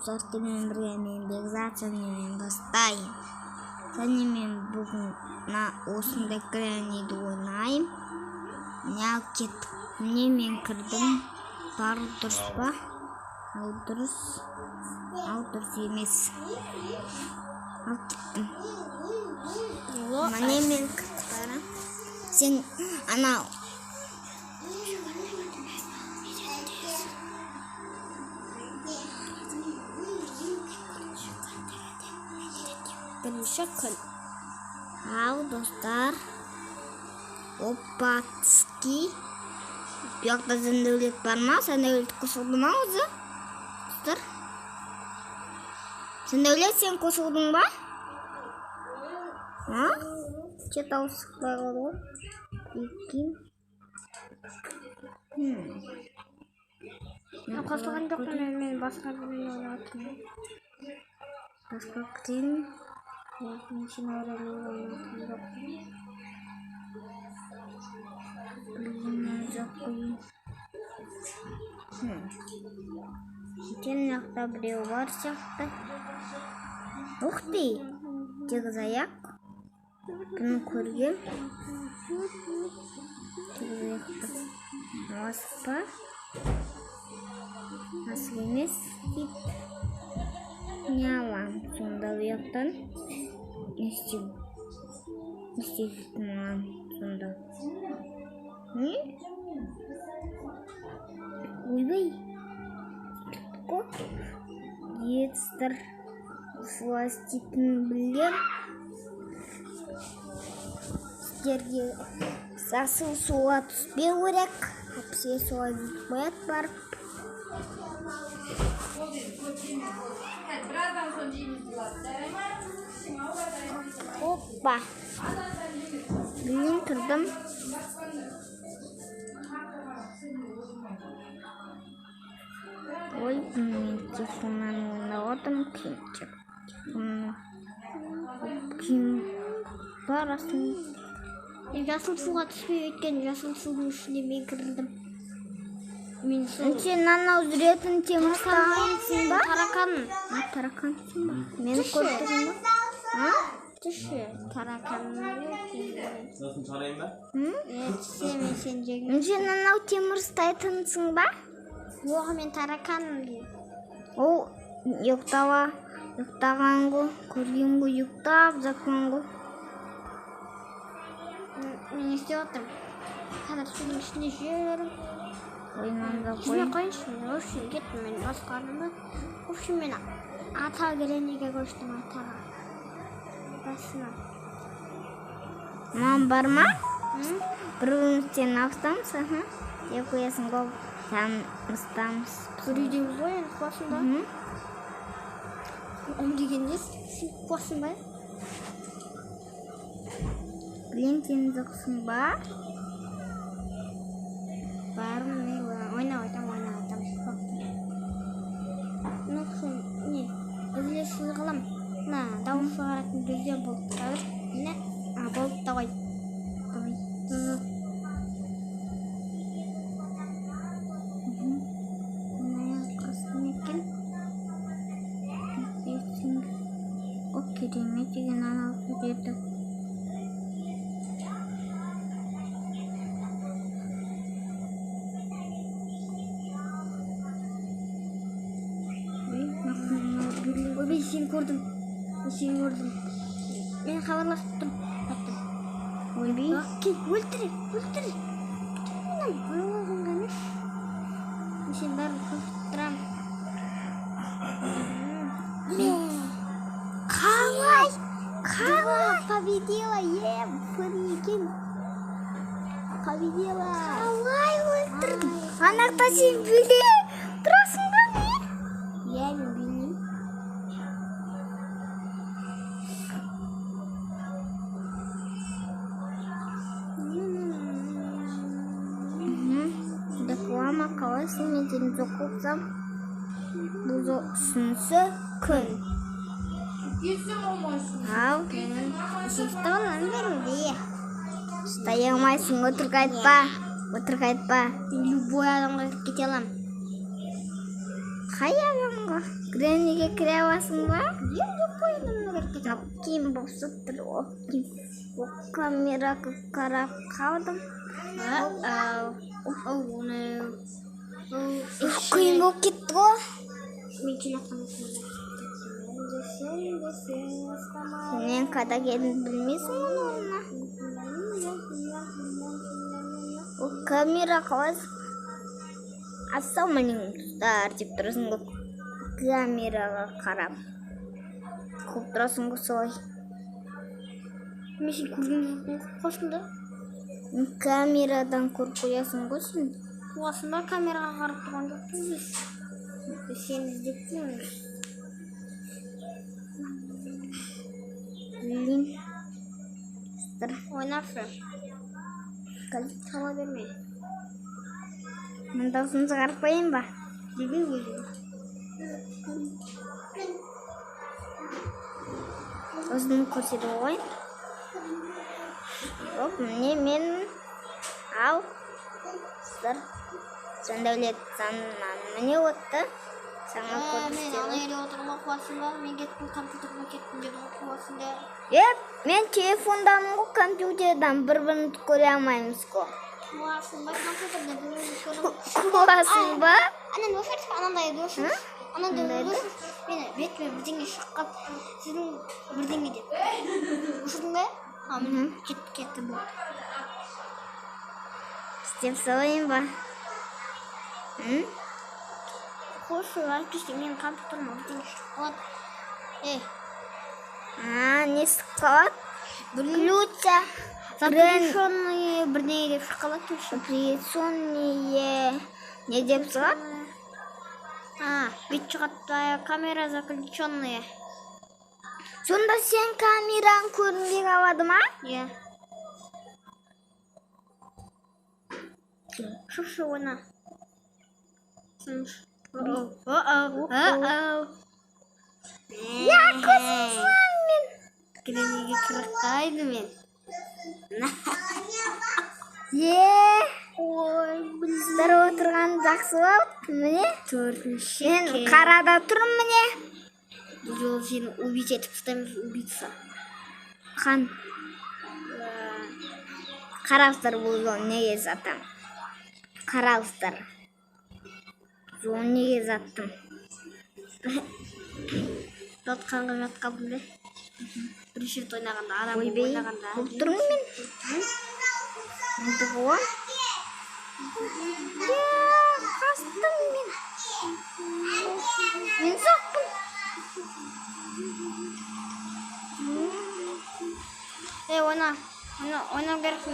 Сортымен бірге мен бекзат және бастайын. Және мен бүгін осындай граниді ойнайым. Міне ал кеттік. Міне мен кірдім. Барлы дұрыс па? Ал дұрыс емес. Ал кеттім. Міне мен кірдім бара. Сен анау. Бірінші күн. Ал достар. Опацки. Бұяқта зәндәулет бар ма? Зәндәулет қосылды ма өзі? Достар. Зәндәулет сен қосылдың ба? Че тауысық бар ғой? Еккен. Қосылған жоқпын, мен басқа бірін ойнатырмын. Басқа кірем. Мен сен ойралуын ойнатырмын жоқпын. Білгенмен жоқ қойын. Сен жақта біреу бар сияқты. Ух ты! Тегіз аяқ. Бұны көргем. Тегіз аяқты. Асық па? Асық емес деп. Не алам сонда ұяқтан? Не істейсің маған сонда? Не? Ойбай. Етістір. Осылай істейтін білем. Сіздерге сасыл суға түспеу керек. Әпсе суға жетпейат барып. Оппа. Білен тұрдым. Ой, мен телефоннан ойнаватым. Кім барасын. Жасыл суға түспей өткен жасыл судың ішіне мен кірдім. Сен анау жүретін темірстағансың ба? Тараканмын. Таракансың ба? Мені көрдің ба? Түші, тараканмын. Nasıl çağırayım ben? Түші, мен сен жегім. Сен анау темірстайтынсың ба? Оғы мен тараканмын. Ол ұйықтаған ғой, көрген ғой, ұйықтап жатқан ғой. Мен істеп отырмын. Қазір судың ішінде жүрмін. Ойнамда Жүре қойын. қойыншы, мен өшін кеттім, мен басқарымды. Өшін мен ата грениге көштім, атаға. Басына. Мам бар ма? Бір сен ауыстамыз, деп қоясың ғой, ұстамыз. Бір үйдеміз ғой, енді қуасың ба? Дегенде сен қуасың ба? Білен сен жоқсың ба? Барым, мен ойнап айтам. Нұқсын, не, үзілесіз қылам. Дауыс шығаратын кезде болды. Қазір, не? Болды, давай. Керемет деген анау көреді. Ойбай, сен көрдім. Мен хабарласып тұрмын. Ойбай. Кел, өлтір. Ойлағанға емес. Мен сен бәрін көріп тұрам. Қалай? Победила, бір екен. Победила. Қалай өлтірдің? Анақта сен біле тұрасың ба не? Мен білмеймін. Реклама қалайсың, мен сені жоқ қылсам. Бұл үшінші күн. Ал, Шифті болған берінде. ұстай алмайсың, өтірік айтпа. Любой адамға кете алам. Қай адамға? Грен үйге кіре аласың ба? Жоқ қойдым керек. Киім босып тұр. Камераға қарап қалдым. Қиын болып кетті ғой. Мен келатқан Сен қайда келдің білмейсің оны. Ол камера қалай? Ассалаумалейкум деп тұрасың ғой. Камераға қарап. Қылып тұрасың ғой солай. Мен сен көрген қосында? Камерадан көріп қоясың ғой сен. Осында камераға қарап тұрған жоқпыз біз. Біз сені іздеп жүрміз. Блин. Ойнап жүр. Сала берме. Мен дауысын шығарып қояйын ба? Дебе өзі. Өзінің көрсетіп қойын. Оп, міне мен ал. Сен дәулеттен міне отты. Саңа Мен көрсетіп. ана еле отырма қуасың ба? Мен кеттім компьютерге кеттім деді қуасың да. Мен телефондамын ғой, компьютердан бір-бірін көре алмаймыз ғой. Қуасың ба? Компьютерде бір-бірін Қуасың ба? Анан өшіріп, анандай өшіріп. Анандай өшіріп. Мені бетіме бірдеңе шыққап, сіздің бірдеңе деп. Өшірдің ба? Мен кетті бұл. Істеп салайын ба? Қойшы, әлпеште менің компьютеріме бірдеңе шыққалады. Не шыққалады? Ключа. Запрещенные бірдеңе деп шыққалады. Запрещенные не деп шығады? Бет шығады, камера заключенные. Сонда сен камераң көрінбей қалады ма? Иә. Шықшы ойна. Көзімсің мен. Кіренеге қырықтайды мен. Сіздер отырған жақсы болды. Міне. Төртінші. Мен қарада тұрмын міне. Бұл жолы сені убить етіп ұстаймыз, убийца. Қан. Қарауыздар бұл жолы неге затам. Қарауыздар. Жолы неге заттым. Жатқанға жатқа біле. Бірінші рет ойнағанда, адам Ойбей, ойнағанда. бұл тұрмын мен. Болды ғой. Қастым мен. Мен соқпын. Ойнау керексің.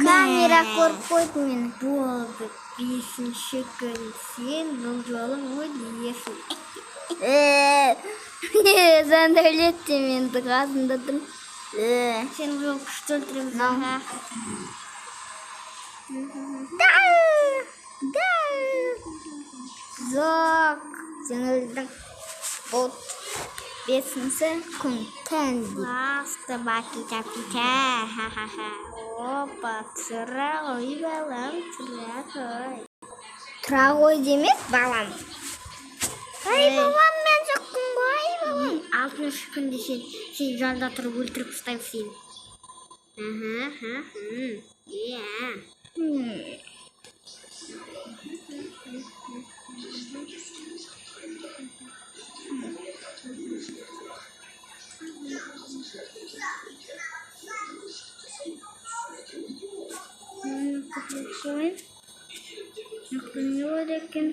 Камера көріп қойды мені. Болды, 5-ші күн сен бұл жолы өлесің. Сен дәулетте менді қасында тұрм. Сен бұл жолы күшті өлтіреміз. Жоқ, сен өлдің. От 5-ші күн кәнді. Собаки капитан. Опа, тұра ғой балам, тұра ғой. Тұра ғой демек балам. Ай балам, мен жоқпын ғой балам. 6-ші күнде сен жолда тұрып өлтіріп ұстаймын сені. Koyun. Ne var ekin?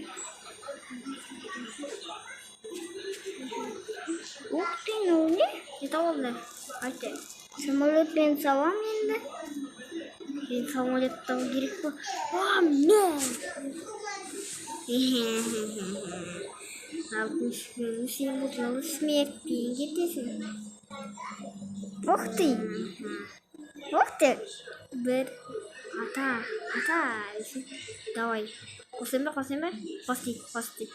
Ух ты, ну не? Это oldu. Hadi. Самолетпен салам енді. Мен самолеттан керек па? Мен! 6-ші күні сен бұл жолы смертпен кетесің. Ух ты! Ух ты! Бір ата. Давай. Қосайын ба? Қос дейік.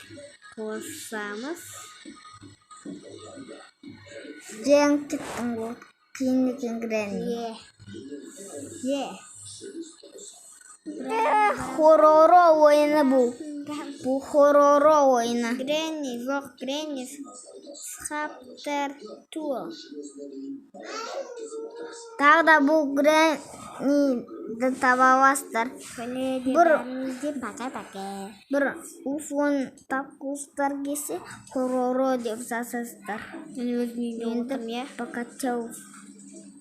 Қосамыз. Yang ketemu klinik Granny. Hororo oyunu bu. Bu hororo oyunu. Granny, yok Granny. Chapter 2. Tағы да бұл Granny-ді таба бастар. Бір уфон тапқылыстар кесе хорoro деп жасастар. Мен өзім үйде отырмын, иә. Покачал